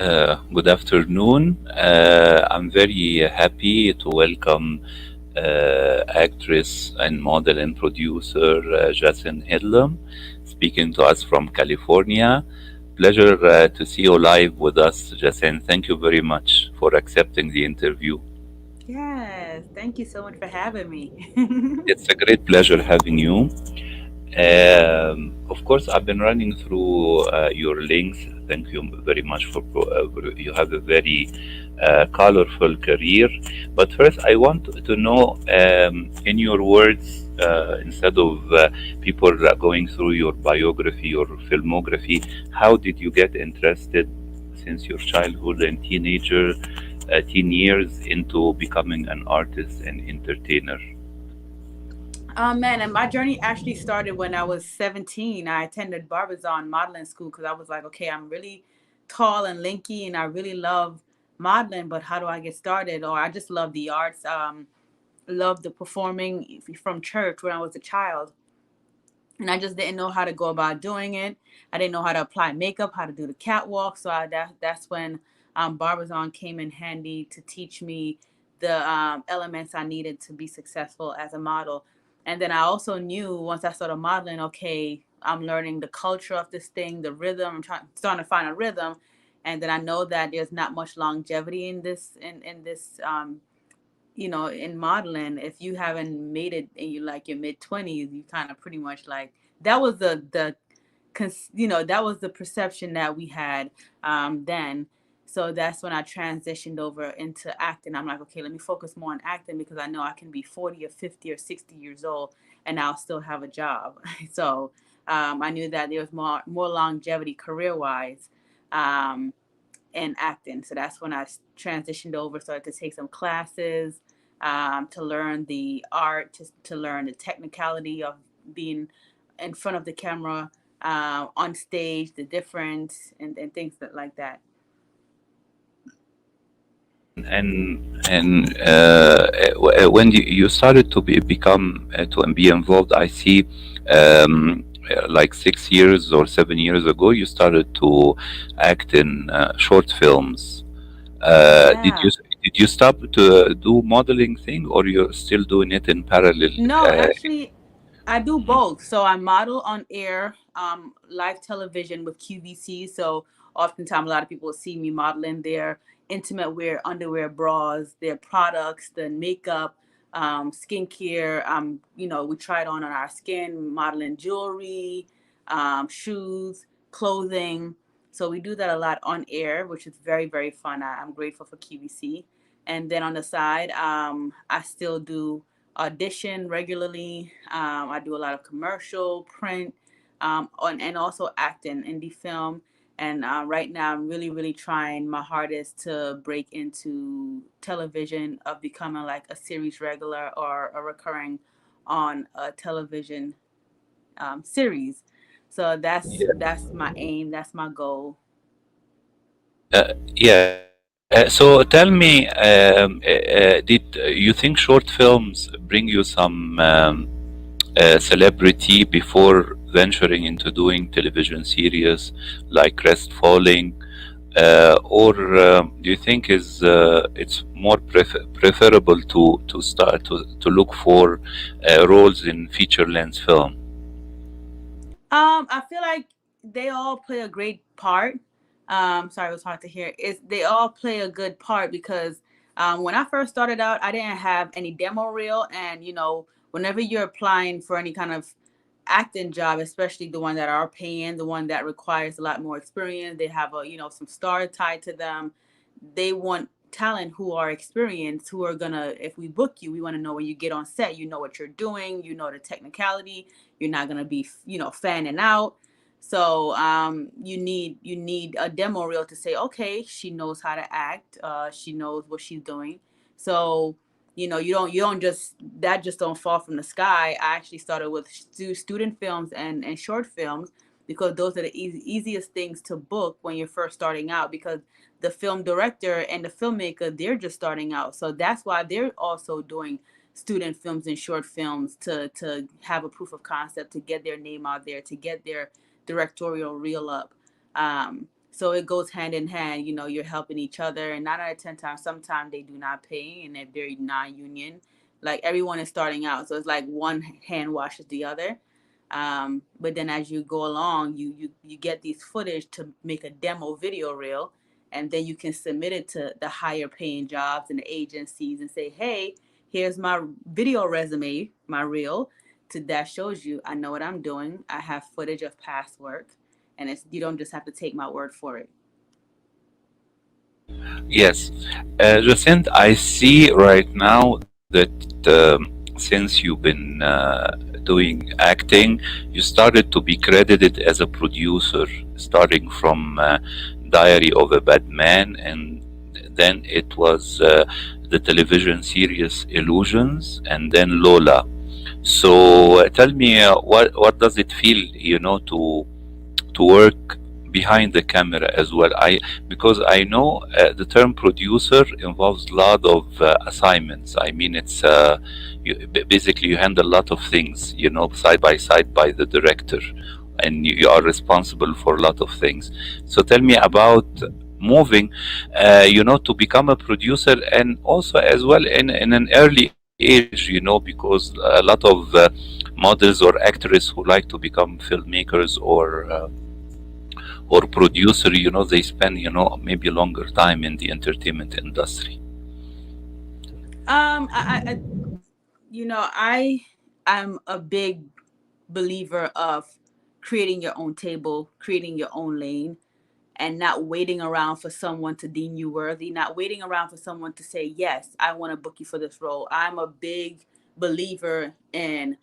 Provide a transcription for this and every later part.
Good afternoon. I'm very happy to welcome actress and model and producer Jacinth Headlam, speaking to us from California. Pleasure to see you live with us, Jacinth. Thank you very much for accepting the interview. Yes, thank you so much for having me. It's a great pleasure having you. Of course, I've been running through your links. Thank you very much for you have a very colorful career. But first, I want to know, in your words, instead of people going through your biography or filmography, how did you get interested since your childhood and teen years into becoming an artist and entertainer? Man, and my journey actually started when I was 17. I attended Barbizon modeling school because I was like, okay, I'm really tall and lanky and I really love modeling, but how do I get started? Or I just love the arts, love the performing from church when I was a child. And I just didn't know how to go about doing it. I didn't know how to apply makeup, how to do the catwalk. So that's when Barbizon came in handy to teach me the elements I needed to be successful as a model. And then I also knew once I started modeling, okay, I'm learning the culture of this thing, the rhythm. Starting to find a rhythm, and then I know that there's not much longevity in this in modeling. If you haven't made it in your mid 20s, you kind of pretty much like that was that was the perception that we had then. So that's when I transitioned over into acting. I'm like, okay, let me focus more on acting because I know I can be 40 or 50 or 60 years old and I'll still have a job. So I knew that there was more longevity career wise in acting. So that's when I transitioned over, started to take some classes to learn the art, to learn the technicality of being in front of the camera, on stage, the difference, and things like that. And when you started to be involved, I see, like 6 years or 7 years ago, you started to act in short films. Did you Yeah. did you stop to do modeling thing, or you're still doing it in parallel? No, actually, I do Mhm. both. So I model on air, live television with QVC. So oftentimes a lot of people will see me modeling their intimate wear, underwear, bras, their products, the makeup, skincare. We try it on our skin, modeling jewelry, shoes, clothing. So we do that a lot on air, which is very, very fun. I'm grateful for QVC. And then on the side, I still do audition regularly. I do a lot of commercial, print, and also acting, indie film. And right now, I'm really, really trying my hardest to break into television, of becoming like a series regular or a recurring on a television series. So that's my aim. That's my goal. Yeah. So tell me, did you think short films bring you some celebrity before venturing into doing television series like Rest Falling, or do you think is it's more preferable to start to look for roles in feature length film? I feel like they all play a great part. Sorry, it was hard to hear. They all play a good part because when I first started out, I didn't have any demo reel, and whenever you're applying for any kind of acting job, especially the one that are paying, the one that requires a lot more experience, they have some star tied to them. They want talent who are experienced, who are gonna, if we book you, we want to know when you get on set, you know what you're doing, you know the technicality, you're not gonna be fanning out. So you need a demo reel to say, okay, she knows how to act, she knows what she's doing. So you don't just don't fall from the sky. I actually started with student films and short films because those are the easiest things to book when you're first starting out, because the film director and the filmmaker, they're just starting out, so that's why they're also doing student films and short films to have a proof of concept, to get their name out there, to get their directorial reel up. So it goes hand in hand. You know, you're helping each other, and 9 out of 10 times, sometimes they do not pay, and if they're non-union, like everyone is starting out, so it's like one hand washes the other. But then as you go along, you get these footage to make a demo video reel, and then you can submit it to the higher paying jobs and the agencies and say, hey, here's my video resume, my reel, to that shows you I know what I'm doing. I have footage of past work, and it's you don't just have to take my word for it. Yes, Jacinth, I see right now that since you've been doing acting, you started to be credited as a producer, starting from Diary of a Bad Man, and then it was the television series Illusions, and then Lola. So tell me, what does it feel, to work behind the camera as well? I Because I know the term producer involves a lot of assignments. I mean, it's basically you handle a lot of things, side by side by the director, and you are responsible for a lot of things. So tell me about moving, to become a producer, and also as well in an early age, because a lot of models or actors who like to become filmmakers or producer, they spend, maybe longer time in the entertainment industry. I I'm a big believer of creating your own table, creating your own lane, and not waiting around for someone to deem you worthy, not waiting around for someone to say, yes, I want to book you for this role. I'm a big believer in,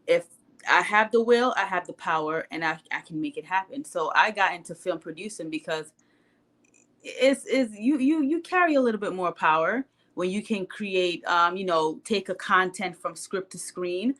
if I have the will, I have the power, and I can make it happen. So I got into film producing because is you carry a little bit more power when you can create, take a content from script to screen.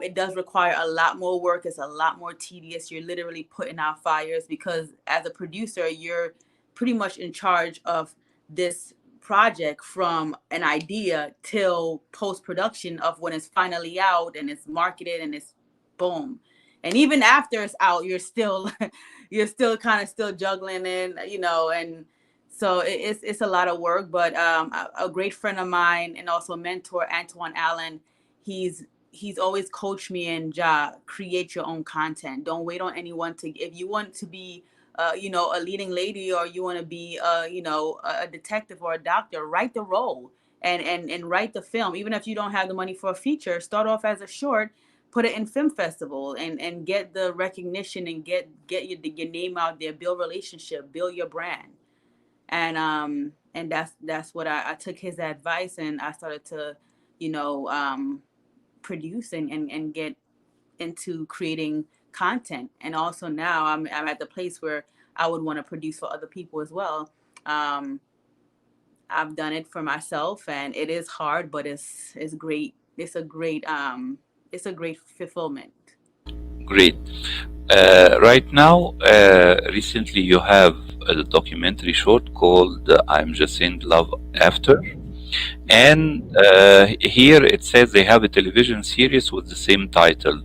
It does require a lot more work. It's a lot more tedious. You're literally putting out fires because as a producer, you're pretty much in charge of this project from an idea till post production of when it's finally out and it's marketed and it's boom. And even after it's out, you're still you're still kind of still juggling in, and so it's a lot of work. But a great friend of mine and also a mentor, Antoine Allen, he's always coached me in, create your own content. Don't wait on anyone to, if you want to be a leading lady, or you want to be a detective or a doctor, write the role and write the film. Even if you don't have the money for a feature, start off as a short, put it in film festival and get the recognition and get your name out there, build relationship, build your brand. And that's what I took his advice, and I started to, you know, produce and get into creating content. And also now I'm at the place where I would want to produce for other people as well. Um, I've done it for myself, and it is hard, but it's great. It's a great fulfillment. Great. Right now, recently you have a documentary short called I'm Jacinth Love After. And here it says they have a television series with the same title.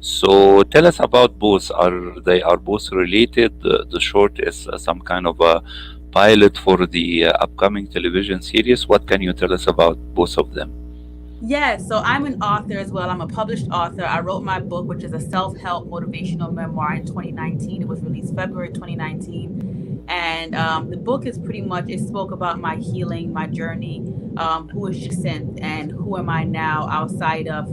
So tell us about both. Are both related? The short is some kind of a pilot for the upcoming television series. What can you tell us about both of them? Yes, so I'm an author as well. I'm a published author. I wrote my book, which is a self-help motivational memoir, in 2019. It was released February 2019. And the book is pretty much, it spoke about my healing, my journey, who is Jacinth, and who am I now outside of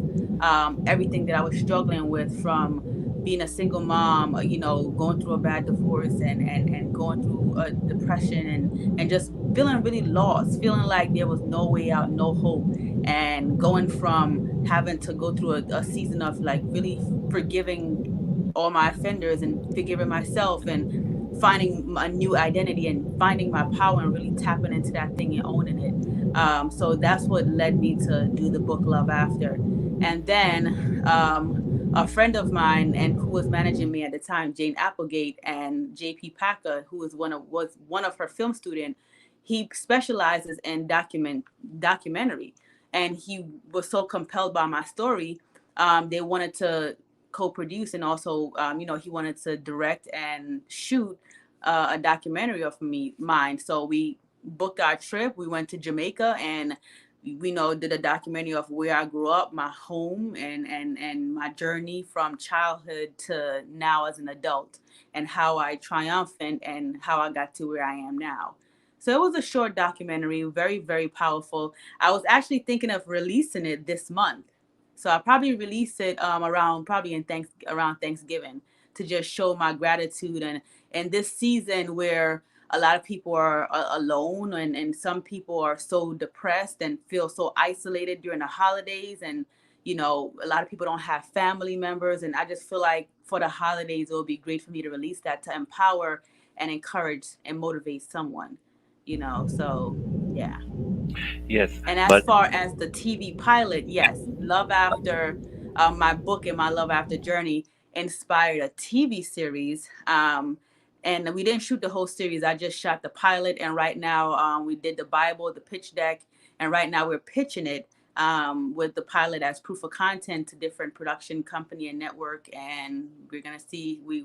everything that I was struggling with, from being a single mom, going through a bad divorce, and going through a depression, and just feeling really lost, feeling like there was no way out, no hope, and going from having to go through a season of like really forgiving all my offenders and forgiving myself, and finding a new identity and finding my power and really tapping into that thing and owning it. So that's what led me to do the book Love After. And then a friend of mine and who was managing me at the time, Jane Applegate, and JP Packer, who was one of her film students, he specializes in documentary, and he was so compelled by my story. They wanted to co-produce, and also he wanted to direct and shoot a documentary of mine. So we booked our trip. We went to Jamaica, and we know did a documentary of where I grew up, my home, and my journey from childhood to now as an adult, and how I triumphed and how I got to where I am now. So it was a short documentary, very, very powerful. I was actually thinking of releasing it this month. So I probably release it around probably around Thanksgiving, to just show my gratitude, and this season where a lot of people are alone, and some people are so depressed and feel so isolated during the holidays, and a lot of people don't have family members, and I just feel like for the holidays it would be great for me to release that to empower and encourage and motivate someone, so yeah. Yes, And as but far as the TV pilot, yes, Love After, my book and my Love After journey inspired a TV series. And we didn't shoot the whole series. I just shot the pilot. And right now, we did the Bible, the pitch deck. And right now, we're pitching it with the pilot as proof of content to different production company and network. And we're gonna see. We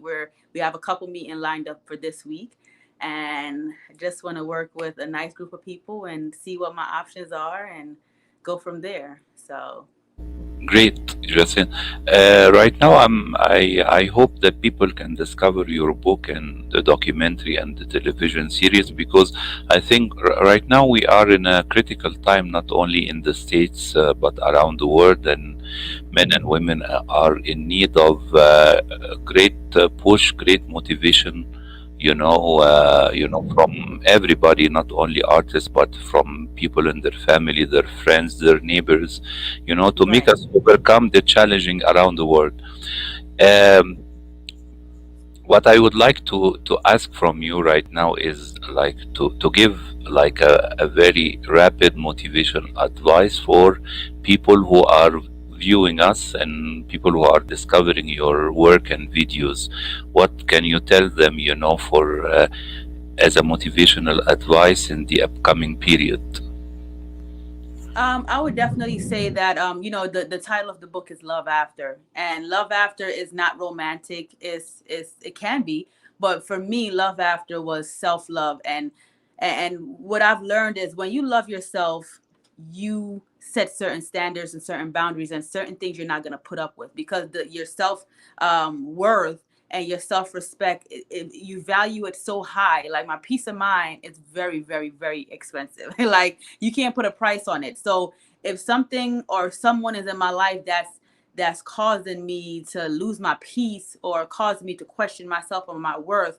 have a couple meeting lined up for this week, and just want to work with a nice group of people and see what my options are and go from there. So great, Jacinth. Right now, I hope that people can discover your book and the documentary and the television series, because I think right now we are in a critical time, not only in the States but around the world, and men and women are in need of great push, great motivation. From everybody, not only artists, but from people in their family, their friends, their neighbors, to make right. us overcome the challenging around the world. Um, what I would like to ask from you right now is like to give like a very rapid motivation advice for people who are viewing us and people who are discovering your work and videos. What can you tell them, for as a motivational advice in the upcoming period? I would definitely say that the title of the book is Love After, and Love After is not romantic. It can be, but for me, Love After was self love, and what I've learned is when you love yourself, you set certain standards and certain boundaries and certain things you're not going to put up with, because your self worth and your self respect, you value it so high. Like my peace of mind is very, very, very expensive. Like you can't put a price on it. So if something or someone is in my life that's causing me to lose my peace or causing me to question myself or my worth,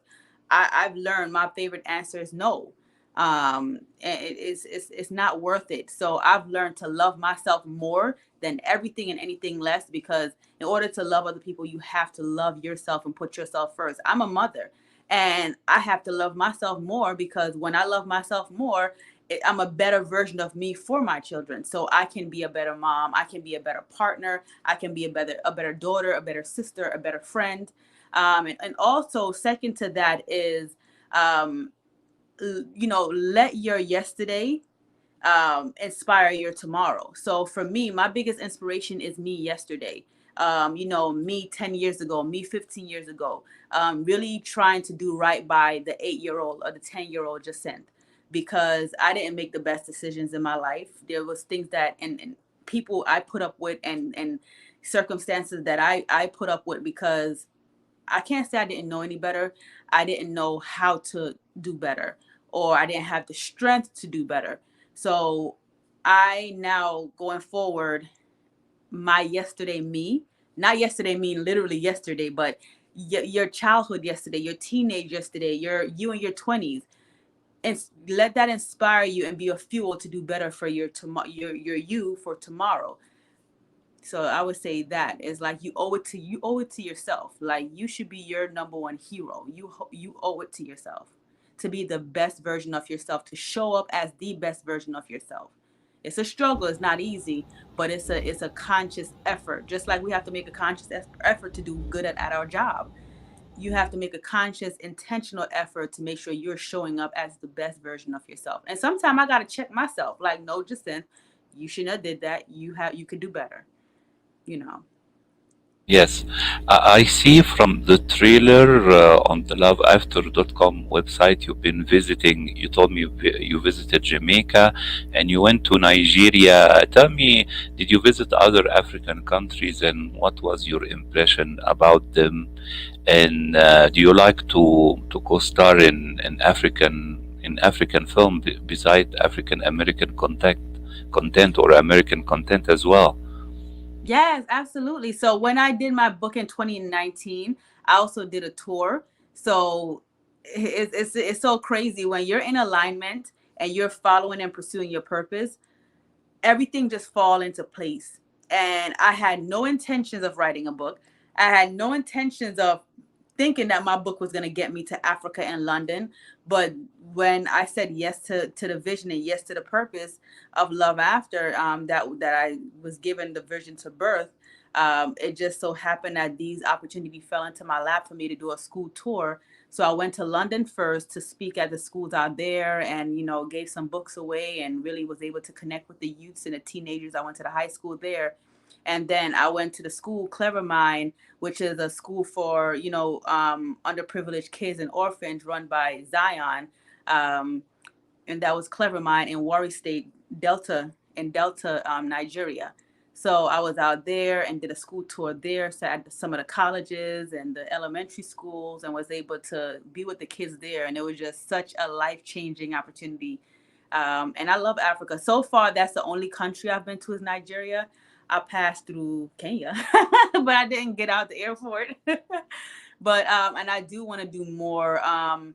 I've learned my favorite answer is no. And it's not worth it. So I've learned to love myself more than everything and anything less, because in order to love other people, you have to love yourself and put yourself first. I'm a mother, and I have to love myself more, because when I love myself more, I'm a better version of me for my children. So I can be a better mom, I can be a better partner, I can be a better daughter, a better sister, a better friend. And also second to that is um, let your yesterday inspire your tomorrow. So for me, my biggest inspiration is me yesterday. Me 10 years ago, me 15 years ago, really trying to do right by the 8-year-old or the 10-year-old Jacinth, because I didn't make the best decisions in my life. There was things that and people I put up with, and circumstances that I put up with, because I can't say I didn't know any better. I didn't know how to do better, or I didn't have the strength to do better. So I now going forward, my yesterday me, not yesterday me literally yesterday, but your childhood yesterday, your teenage yesterday, you in your 20s, and let that inspire you and be a fuel to do better for your tomorrow, your you for tomorrow. So I would say that is like you owe it to yourself. Like you should be your number one hero. You owe it to yourself to be the best version of yourself, to show up as the best version of yourself. It's a struggle. It's not easy, but it's a conscious effort. Just like we have to make a conscious effort to do good at our job, you have to make a conscious, intentional effort to make sure you're showing up as the best version of yourself. And sometimes I gotta check myself. Like, no, Jacinth, you shouldn't have did that. You could do better. You know. Yes, I see from the trailer on the loveafter.com website you've been visiting. You told me you visited Jamaica and you went to Nigeria. Tell me, did you visit other African countries and what was your impression about them? And do you like to co-star in African film beside African American content or American content as well? Yes, absolutely. So when I did my book in 2019, I also did a tour. So it's so crazy when you're in alignment and you're following and pursuing your purpose, everything just fall into place. And I had no intentions of writing a book. I had no intentions of thinking that my book was going to get me to Africa and London. But when I said yes to the vision and yes to the purpose of Love After, that I was given the vision to birth, it just so happened that these opportunities fell into my lap for me to do a school tour. So I went to London first to speak at the schools out there and, gave some books away and really was able to connect with the youths and the teenagers. I went to the high school there. And then I went to the school, Clever Mind, which is a school for, underprivileged kids and orphans run by Zion. Um, and that was Clever Mind in Warri State, Delta, Nigeria. So I was out there and did a school tour there, sat at some of the colleges and the elementary schools, and was able to be with the kids there. And it was just such a life-changing opportunity. And I love Africa. So far, that's the only country I've been to is Nigeria. I passed through Kenya, but I didn't get out the airport. But and I do want to do more, African,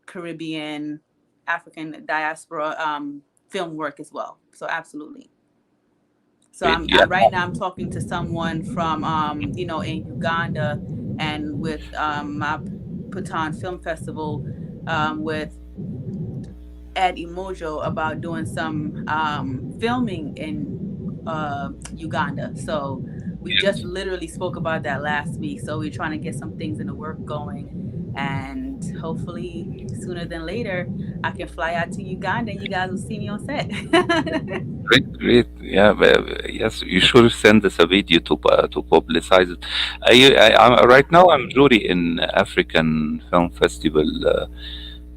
Caribbean, African diaspora film work as well. So absolutely. So Great. Yeah. right now I'm talking to someone from in Uganda, and with my Patan Film Festival with Ed Emojo about doing some filming in Uganda. So we just literally spoke about that last week. So we're trying to get some things in the work going, and hopefully sooner than later I can fly out to Uganda and you guys will see me on set. Great, great. Yeah, yes, you should send us a video to publicize it. Right now I'm jury in African Film Festival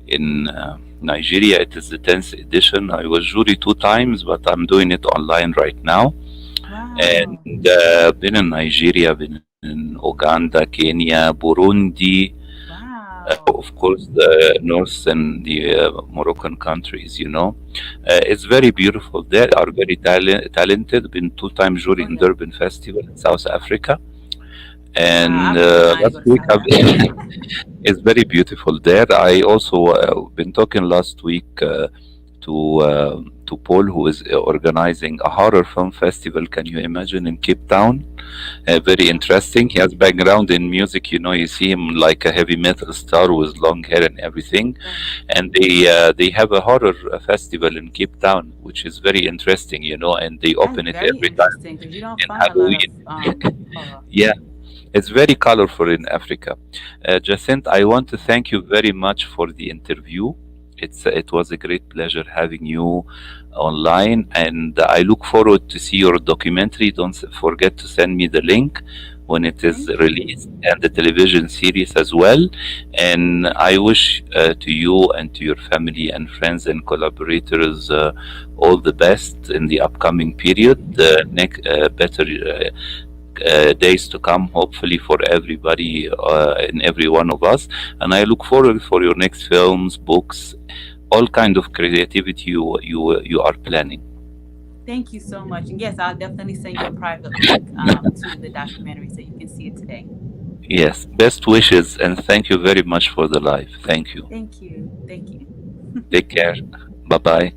in Nigeria. It is the 10th edition. I was jury two times, but I'm doing it online right now. Wow. And been in Nigeria, been in Uganda, Kenya, Burundi, of course, the North and the Moroccan countries, it's very beautiful. They are very talented. Been two times jury in Durban Festival in South Africa. And last week, it's very beautiful there. I also been talking last week to Paul, who is organizing a horror film festival. Can you imagine, in Cape Town? Very interesting. He has background in music. You see him like a heavy metal star with long hair and everything. And they have a horror festival in Cape Town, which is very interesting. And they open it every time in Halloween. Yeah. It's very colorful in Africa. Jacinth, I want to thank you very much for the interview. It was a great pleasure having you online, and I look forward to see your documentary. Don't forget to send me the link when it is released, and the television series as well. And I wish to you and to your family and friends and collaborators all the best in the upcoming period. Better days to come, hopefully, for everybody and every one of us. And I look forward for your next films, books, all kind of creativity you are planning. Thank you so much. And yes, I'll definitely send you a private link to the documentary so you can see it today. Yes, best wishes, and thank you very much for the live. Thank you. Thank you. Take care. Bye bye.